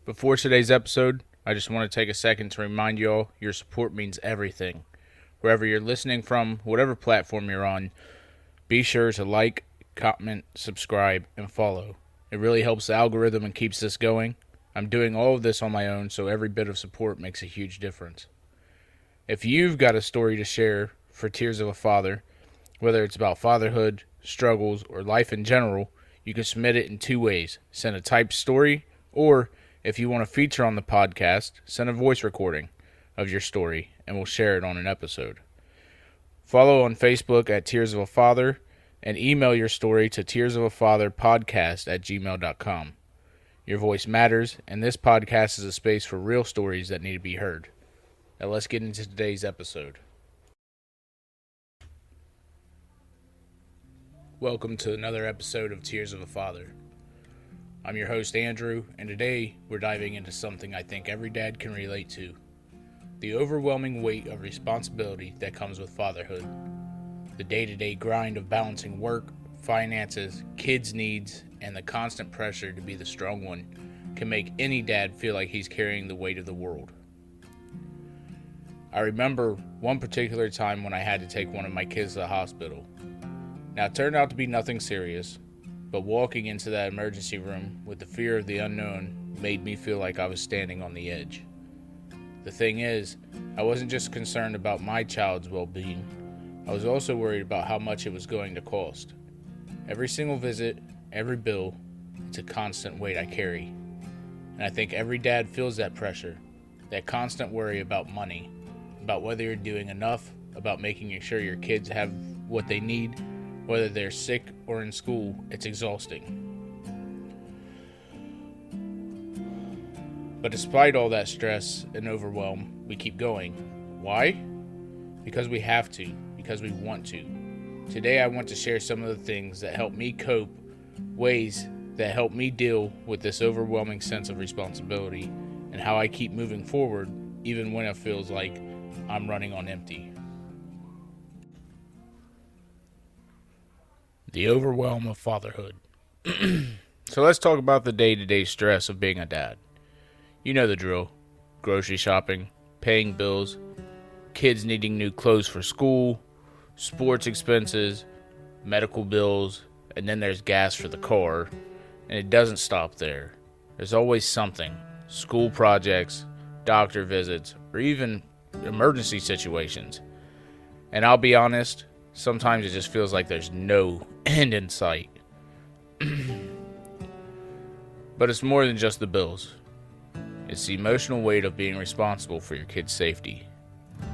Before today's episode, I just want to take a second to remind you all your support means everything. Wherever you're listening from, whatever platform you're on, be sure to like, comment, subscribe, and follow. It really helps the algorithm and keeps this going. I'm doing all of this on my own, so every bit of support makes a huge difference. If you've got a story to share for Tears of a Father, whether it's about fatherhood, struggles, or life in general, you can submit it in two ways. Send a typed story, or if you want to feature on the podcast, send a voice recording of your story, and we'll share it on an episode. Follow on Facebook at Tears of a Father, and email your story to tearsofafatherpodcast@gmail.com. Your voice matters, and this podcast is a space for real stories that need to be heard. Now let's get into today's episode. Welcome to another episode of Tears of a Father. I'm your host, Andrew, and today we're diving into something I think every dad can relate to: the overwhelming weight of responsibility that comes with fatherhood. The day-to-day grind of balancing work, finances, kids' needs, and the constant pressure to be the strong one can make any dad feel like he's carrying the weight of the world. I remember one particular time when I had to take one of my kids to the hospital. Now, it turned out to be nothing serious, but walking into that emergency room with the fear of the unknown made me feel like I was standing on the edge. The thing is, I wasn't just concerned about my child's well-being. I was also worried about how much it was going to cost. Every single visit, every bill, it's a constant weight I carry. And I think every dad feels that pressure, that constant worry about money, about whether you're doing enough, about making sure your kids have what they need, whether they're sick or in school. It's exhausting. But despite all that stress and overwhelm, we keep going. Why? Because we have to, because we want to. Today I want to share some of the things that help me cope, ways that help me deal with this overwhelming sense of responsibility, and how I keep moving forward even when it feels like I'm running on empty. The overwhelm of fatherhood. So let's talk about the day-to-day stress of being a dad. You know the drill. Grocery shopping, paying bills, kids needing new clothes for school, sports expenses, medical bills, and then there's gas for the car. And it doesn't stop there. There's always something. School projects, doctor visits, or even emergency situations. And I'll be honest, sometimes it just feels like there's no end in sight. But it's more than just the bills. It's the emotional weight of being responsible for your kids' safety,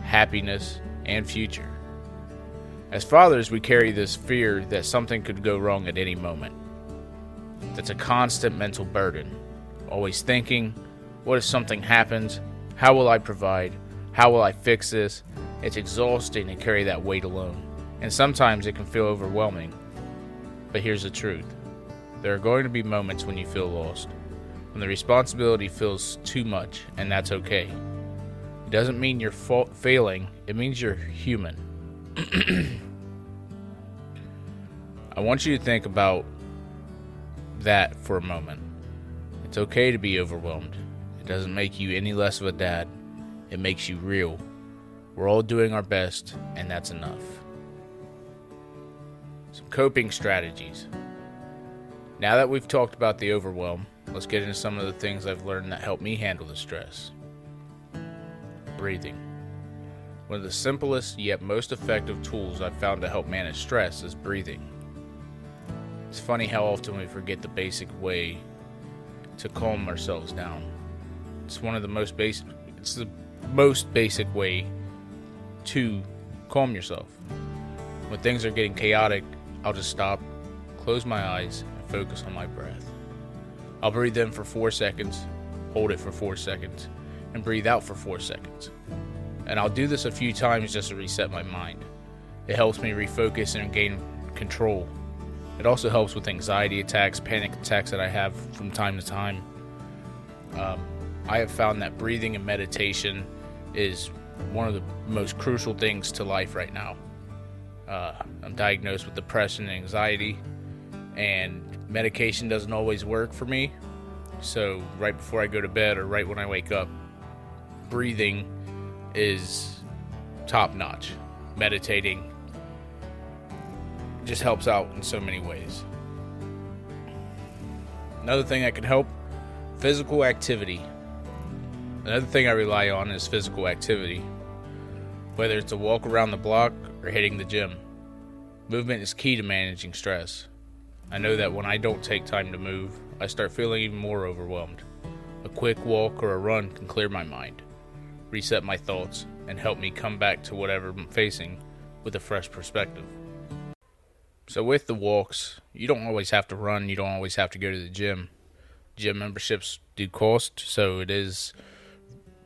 happiness, and future. As fathers, we carry this fear that something could go wrong at any moment. That's a constant mental burden. Always thinking, what if something happens? How will I provide? How will I fix this? It's exhausting to carry that weight alone. And sometimes it can feel overwhelming. But here's the truth. There are going to be moments when you feel lost, when the responsibility feels too much, and that's okay. It doesn't mean you're failing, it means you're human. I want you to think about that for a moment. It's okay to be overwhelmed. It doesn't make you any less of a dad. It makes you real. We're all doing our best, and that's enough. Some coping strategies. Now that we've talked about the overwhelm, let's get into some of the things I've learned that help me handle the stress. Breathing. One of the simplest yet most effective tools I've found to help manage stress is breathing. It's funny how often we forget the basic way to calm ourselves down. It's the most basic way to calm yourself. When things are getting chaotic, I'll just stop, close my eyes, and focus on my breath. I'll breathe in for 4 seconds, hold it for 4 seconds, and breathe out for 4 seconds. And I'll do this a few times just to reset my mind. It helps me refocus and gain control. It also helps with anxiety attacks, panic attacks that I have from time to time. I have found that breathing and meditation is one of the most crucial things to life right now. I'm diagnosed with depression and anxiety, and medication doesn't always work for me, So right before I go to bed or right when I wake up, breathing is top notch. Meditating just helps out in so many ways. Another thing that can help, physical activity. Another thing I rely on is physical activity. Whether it's a walk around the block or hitting the gym. Movement is key to managing stress. I know that when I don't take time to move, I start feeling even more overwhelmed. A quick walk or a run can clear my mind, reset my thoughts, and help me come back to whatever I'm facing with a fresh perspective. So with the walks, you don't always have to run, you don't always have to go to the gym. Gym memberships do cost, so it is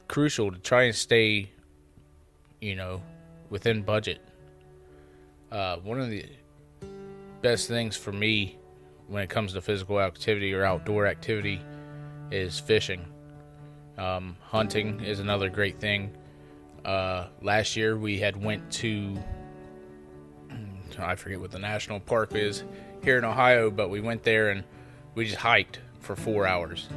crucial to try and stay, within budget. One of the best things for me when it comes to physical activity or outdoor activity is fishing. Hunting is another great thing. Last year we had went to, I forget what the national park is here in Ohio, but we went there and we just hiked for 4 hours.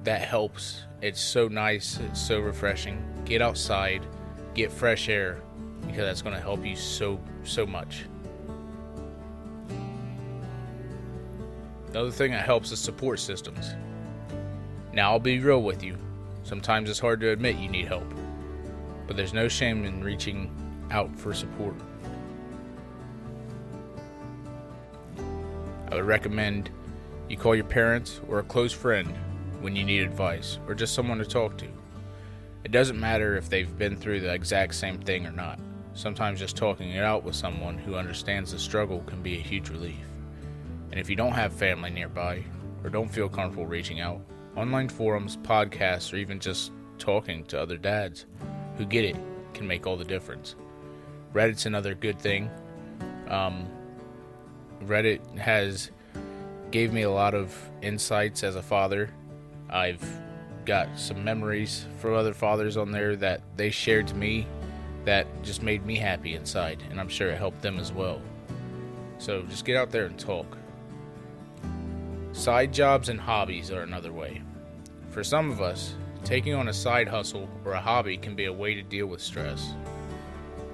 That helps. It's so nice. It's so refreshing. Get outside, get fresh air, because that's going to help you so much. Another thing that helps is support systems. Now, I'll be real with you. Sometimes it's hard to admit you need help, but there's no shame in reaching out for support. I would recommend you call your parents or a close friend when you need advice or just someone to talk to. It doesn't matter if they've been through the exact same thing or not. Sometimes just talking it out with someone who understands the struggle can be a huge relief. And if you don't have family nearby or don't feel comfortable reaching out, online forums, podcasts, or even just talking to other dads who get it can make all the difference. Reddit's another good thing. Reddit gave me a lot of insights as a father. I've got some memories from other fathers on there that they shared to me that just made me happy inside, and I'm sure it helped them as well. So just get out there and talk. Side jobs and hobbies are another way. For some of us, taking on a side hustle or a hobby can be a way to deal with stress.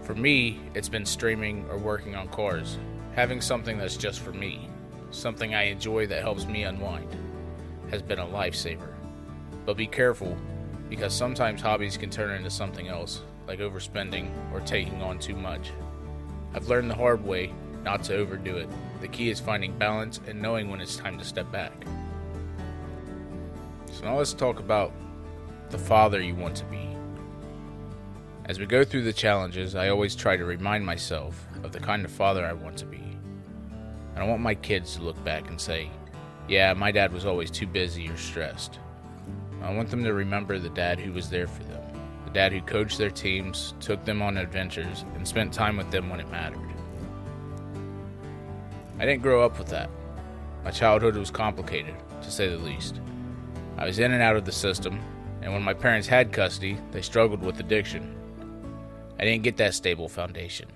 For me, it's been streaming or working on cars. Having something that's just for me, something I enjoy that helps me unwind, has been a lifesaver. But be careful, because sometimes hobbies can turn into something else, like overspending or taking on too much. I've learned the hard way not to overdo it. The key is finding balance and knowing when it's time to step back. So now let's talk about the father you want to be. As we go through the challenges, I always try to remind myself of the kind of father I want to be. I don't want my kids to look back and say, yeah, my dad was always too busy or stressed. I want them to remember the dad who was there for them, the dad who coached their teams, took them on adventures, and spent time with them when it mattered. I didn't grow up with that. My childhood was complicated, to say the least. I was in and out of the system, and when my parents had custody, they struggled with addiction. I didn't get that stable foundation,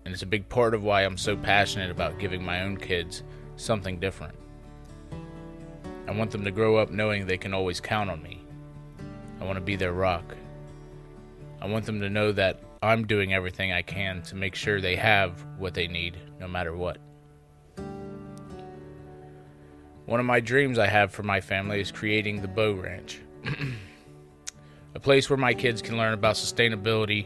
and it's a big part of why I'm so passionate about giving my own kids something different. I want them to grow up knowing they can always count on me. I want to be their rock. I want them to know that I'm doing everything I can to make sure they have what they need, no matter what. One of my dreams I have for my family is creating the Bow Ranch. A place where my kids can learn about sustainability,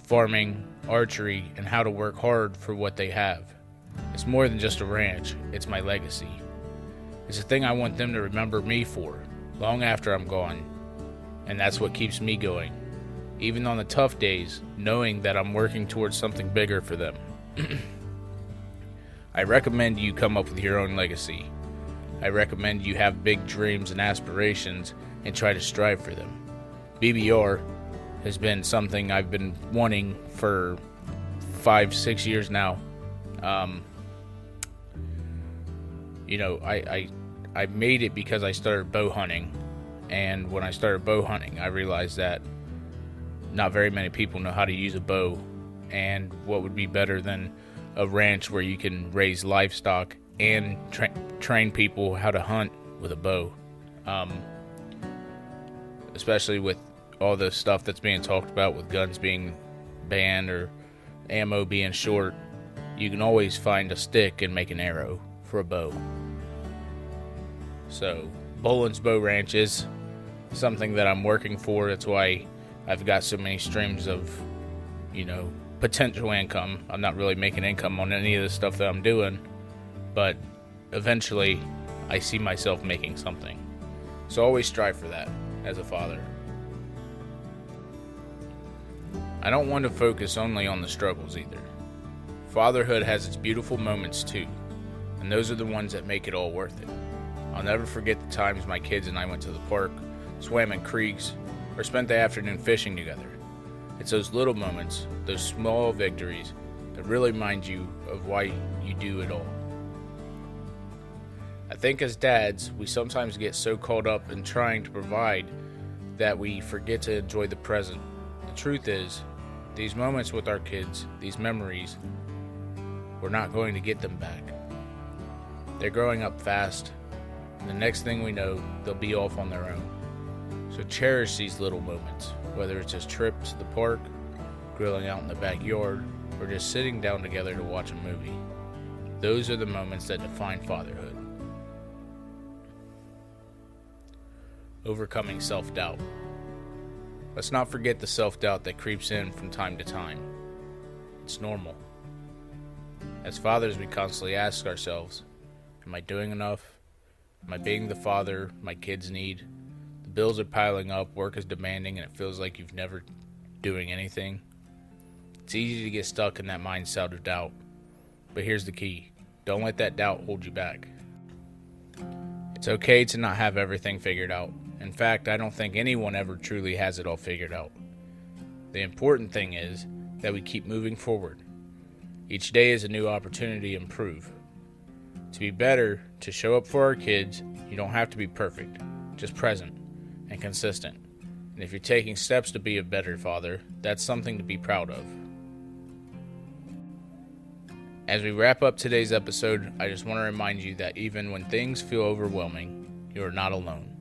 farming, archery, and how to work hard for what they have. It's more than just a ranch, it's my legacy. It's a thing I want them to remember me for, long after I'm gone. And that's what keeps me going, even on the tough days, knowing that I'm working towards something bigger for them. I recommend you come up with your own legacy. I recommend you have big dreams and aspirations and try to strive for them. BBR has been something I've been wanting for 5-6 years now. I made it because I started bow hunting, and when I started bow hunting, I realized that not very many people know how to use a bow, and what would be better than a ranch where you can raise livestock and train people how to hunt with a bow. Especially with all the stuff that's being talked about with guns being banned or ammo being short, you can always find a stick and make an arrow for a bow. So, Boland's Bow Ranch is something that I'm working for. That's why I've got so many streams of, potential income. I'm not really making income on any of the stuff that I'm doing, but eventually I see myself making something. So always strive for that as a father. I don't want to focus only on the struggles either. Fatherhood has its beautiful moments too, and those are the ones that make it all worth it. I'll never forget the times my kids and I went to the park, swam in creeks, or spent the afternoon fishing together. It's those little moments, those small victories, that really remind you of why you do it all. I think as dads, we sometimes get so caught up in trying to provide that we forget to enjoy the present. The truth is, these moments with our kids, these memories, we're not going to get them back. They're growing up fast, and the next thing we know, they'll be off on their own. So cherish these little moments, whether it's a trip to the park, grilling out in the backyard, or just sitting down together to watch a movie. Those are the moments that define fatherhood. Overcoming self-doubt. Let's not forget the self-doubt that creeps in from time to time. It's normal. As fathers, we constantly ask ourselves, am I doing enough? Am I being the father my kids need? The bills are piling up, work is demanding, and it feels like you've never doing anything. It's easy to get stuck in that mindset of doubt. But here's the key. Don't let that doubt hold you back. It's okay to not have everything figured out. In fact, I don't think anyone ever truly has it all figured out. The important thing is that we keep moving forward. Each day is a new opportunity to improve. To be better, to show up for our kids, you don't have to be perfect, just present and consistent. And if you're taking steps to be a better father, that's something to be proud of. As we wrap up today's episode, I just want to remind you that even when things feel overwhelming, you are not alone.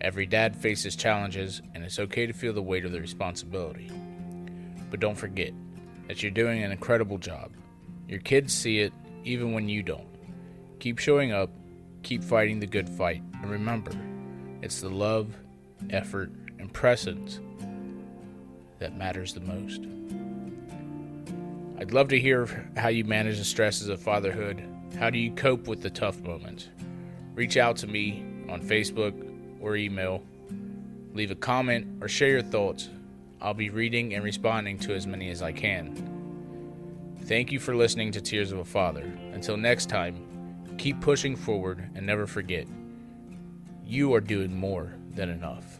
Every dad faces challenges, and it's okay to feel the weight of the responsibility. But don't forget that you're doing an incredible job. Your kids see it even when you don't. Keep showing up, keep fighting the good fight, and remember, it's the love, effort, and presence that matters the most. I'd love to hear how you manage the stresses of fatherhood. How do you cope with the tough moments? Reach out to me on Facebook or email. Leave a comment or share your thoughts. I'll be reading and responding to as many as I can. Thank you for listening to Tears of a Father. Until next time, keep pushing forward and never forget, you are doing more than enough.